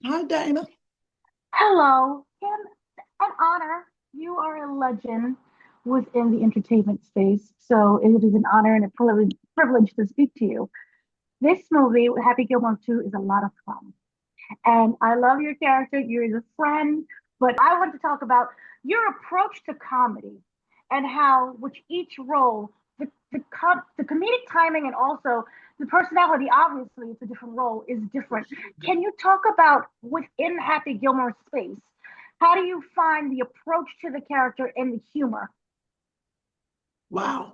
Hi, Dana. Hello, Kim. An honor. You are a legend within the entertainment space, so it is an honor and a privilege to speak to you. This movie, Happy Gilmore 2, is a lot of fun. And I love your character. You're a friend, but I want to talk about your approach to comedy and how, with each role, the comedic timing and also the personality, obviously, it's a different role, is different. Can you talk about within Happy Gilmore's space? How do you find the approach to the character and the humor? Wow.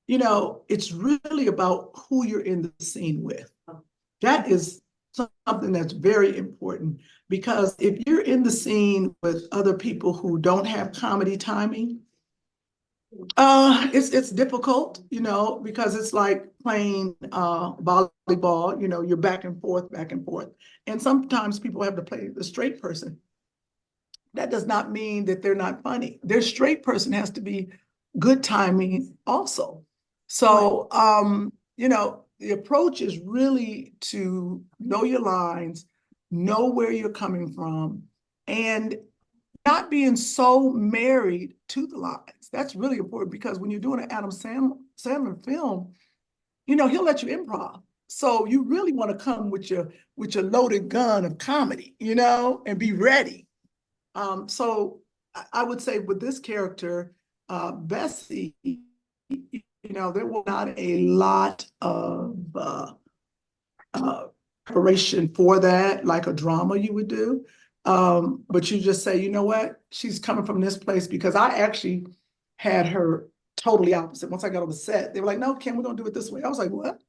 It's really about who you're in the scene with. That is something that's very important because if you're in the scene with other people who don't have comedy timing, it's difficult, because it's like playing volleyball, you're back and forth, back and forth. And sometimes people have to play the straight person. That does not mean that they're not funny. Their straight person has to be good timing also. Right. So, the approach is really to know your lines, know where you're coming from, and not being so married to the lines. That's really important because when you're doing an Sandler film, he'll let you improv. So you really want to come with your loaded gun of comedy, and be ready. So I would say with this character, Bessie, there was not a lot of preparation for that, like a drama you would do. But you just say, you know what, she's coming from this place because I actually had her totally opposite. Once I got on the set, they were like, no, Kim, we're gonna do it this way. I was like, what?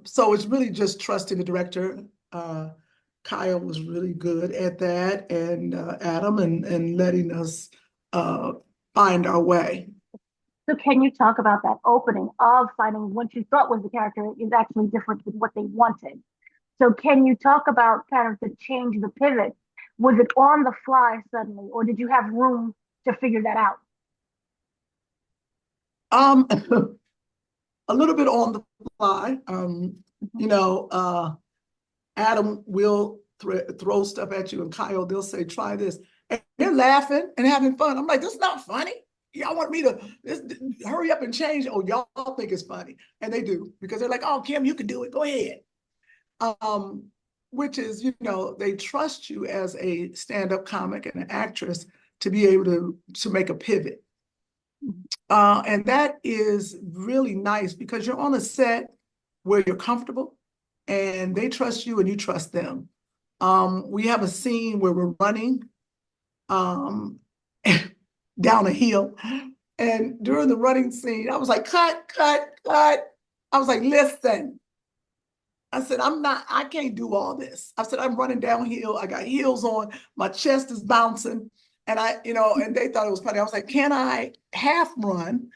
So it's really just trusting the director. Kyle was really good at that, and Adam, and letting us uh, find our way. So can you talk about that opening of finding what you thought was the character is actually different than what they wanted? So can you talk about kind of the change, the pivot? Was it on the fly suddenly, or did you have room to figure that out? Um, a little bit on the fly. Mhm. You know, uh, Adam will throw stuff at you, and Kyle, they'll say, try this. And they're laughing and having fun. I'm like, this is not funny. Y'all want me to hurry up and change? Oh, y'all think it's funny. And they do because they're like, oh, Kim, you can do it. Go ahead. Um, which is, they trust you as a stand-up comic and an actress to be able to make a pivot. And that is really nice because you're on a set where you're comfortable and they trust you and you trust them. We have a scene where we're running um, down a hill. And during the running scene, I was like, cut, cut, cut. I was like, listen. I said, I can't do all this. I said, I'm running downhill. I got heels on. My chest is bouncing. And they thought it was funny. I was like, can I half run,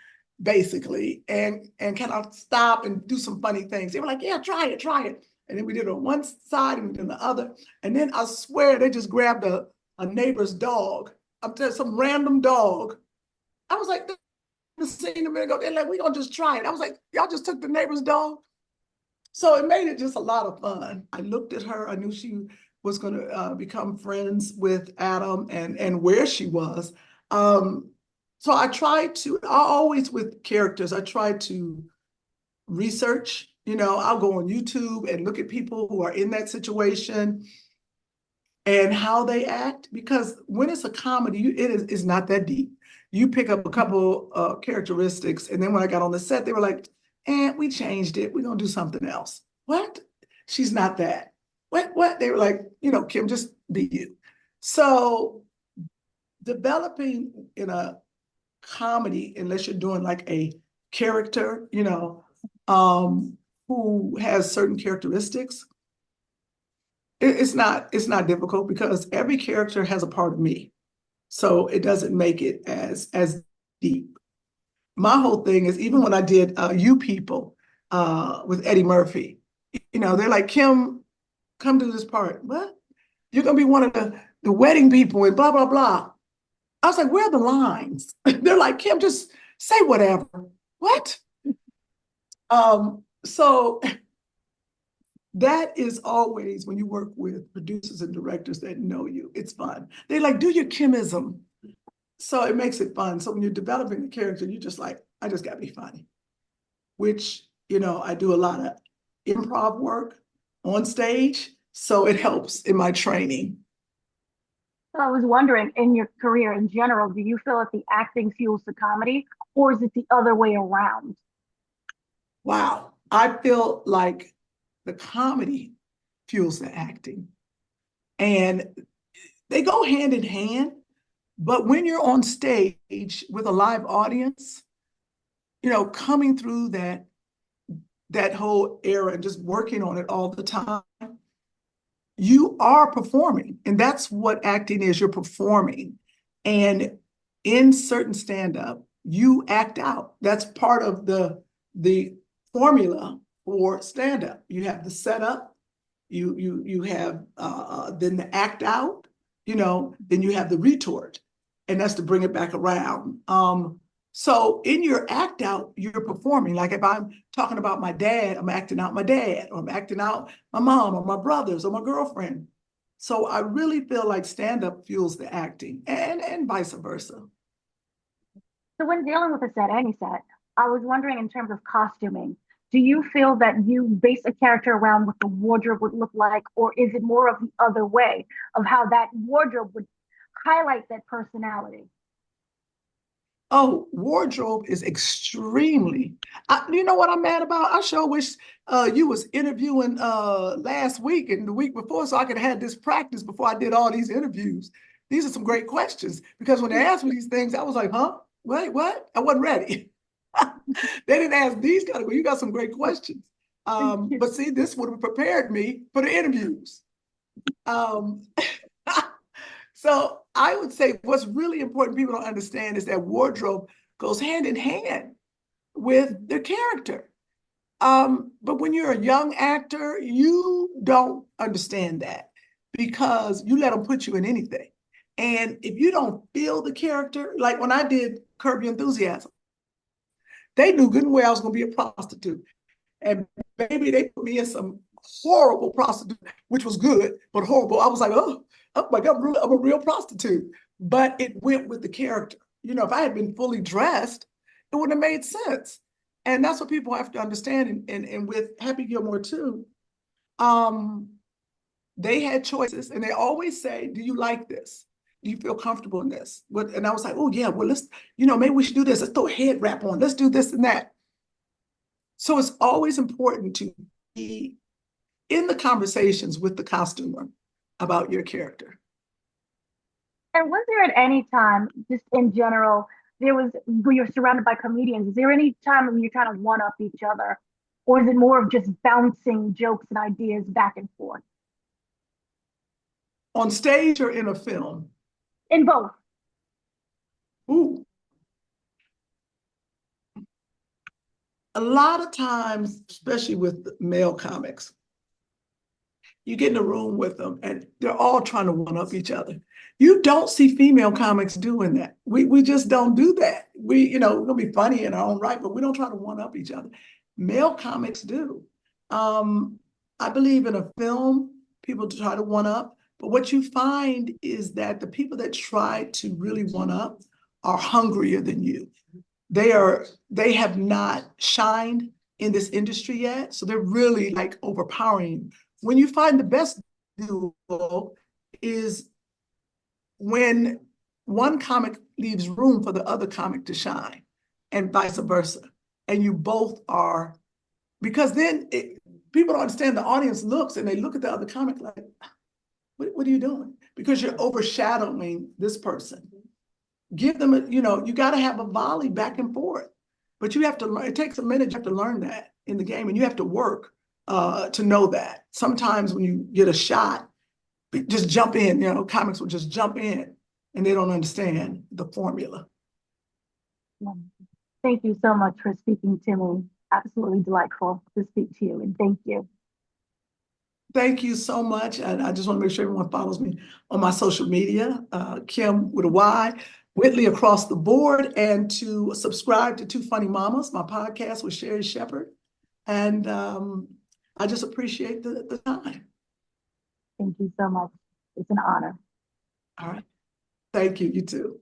basically, and can I stop and do some funny things? They were like, yeah, try it, try it. And then we did it on one side and then the other. And then I swear they just grabbed a neighbor's dog. I'm telling some random dog. I was like, the scene a minute ago. They're like, we're gonna just try it. I was like, y'all just took the neighbor's dog. So it made it just a lot of fun. I looked at her. I knew she was going to become friends with Adam and where she was. Um, so I always with characters, I try to research. I'll go on YouTube and look at people who are in that situation and how they act. Because when it's a comedy, it's not that deep. You pick up a couple characteristics, and then when I got on the set, they were like, "And we changed it. We're gonna do something else." What? She's not that. What? What? They were like, Kim, just be you. So developing in a comedy, unless you're doing like a character, um, who has certain characteristics, it's not difficult because every character has a part of me. So it doesn't make it as deep. My whole thing is even when I did You People with Eddie Murphy, they're like, Kim, come do this part. What? You're gonna be one of the wedding people and blah blah blah. I was like, where are the lines? They're like, Kim, just say whatever. What? So that is always when you work with producers and directors that know you, it's fun. They like, do your Kymism. So it makes it fun. So when you're developing the character, you just like, I just gotta be funny, which, I do a lot of improv work on stage. So it helps in my training. So I was wondering, in your career in general, do you feel that the acting fuels the comedy, or is it the other way around? Wow. I feel like the comedy fuels the acting. And they go hand in hand. But when you're on stage with a live audience, coming through that whole era and just working on it all the time, you are performing. And that's what acting is. You're performing. And in certain stand-up, you act out. That's part of the formula for stand-up. You have the setup, you have then the act out, then you have the retort, and that's to bring it back around. So in your act out, you're performing. Like if I'm talking about my dad, I'm acting out my dad, or I'm acting out my mom or my brothers or my girlfriend. So I really feel like stand-up fuels the acting and vice versa. So when dealing with a set, any set, I was wondering in terms of costuming, do you feel that you base a character around what the wardrobe would look like, or is it more of the other way of how that wardrobe would highlight that personality? Oh, wardrobe is extremely. You know what I'm mad about? I sure wish you was interviewing last week and the week before, so I could have had this practice before I did all these interviews. These are some great questions because when they asked me these things, I was like, "Huh? Wait, what?" I wasn't ready. They didn't ask these kind of. You got some great questions. But see, this would have prepared me for the interviews. Um, So I would say what's really important people don't understand is that wardrobe goes hand in hand with the character. But when you're a young actor, you don't understand that because you let them put you in anything. And if you don't feel the character, like when I did Curb Your Enthusiasm, they knew good and well I was going to be a prostitute. And maybe they put me in some horrible prostitute, which was good, but horrible. I was like, oh my God, I'm a real prostitute. But it went with the character. If I had been fully dressed, it wouldn't have made sense. And that's what people have to understand. And with Happy Gilmore too, they had choices and they always say, do you like this? Do you feel comfortable in this? And I was like, oh yeah, well, let's, maybe we should do this. Let's throw a head wrap on. Let's do this and that. So it's always important to be in the conversations with the costumer about your character. And was there at any time, just in general, when you're surrounded by comedians, is there any time when you're trying to one up each other? Or is it more of just bouncing jokes and ideas back and forth? On stage or in a film? In both. Ooh. A lot of times, especially with male comics, you get in a room with them and they're all trying to one up each other. You don't see female comics doing that. We just don't do that. We're gonna be funny in our own right, but we don't try to one up each other. Male comics do. I believe in a film, people try to one up, but what you find is that the people that try to really one up are hungrier than you. They have not shined in this industry yet, so they're really like overpowering. When you find the best duo is when one comic leaves room for the other comic to shine and vice versa. And you both are, because then people don't understand, the audience looks and they look at the other comic like, what are you doing? Because you're overshadowing this person. Give them you got to have a volley back and forth, but you have to learn. It takes a minute. You have to learn that in the game, and you have to work to know that. Sometimes when you get a shot, just jump in. Comics will just jump in, and they don't understand the formula. Thank you so much for speaking to me. Absolutely delightful to speak to you, and thank you. Thank you so much. And I just want to make sure everyone follows me on my social media, Kym with a Y, Whitley across the board, and to subscribe to Two Funny Mamas, my podcast with Sherry Shepherd. And I just appreciate the time. Thank you so much. It's an honor. All right. Thank you. You too.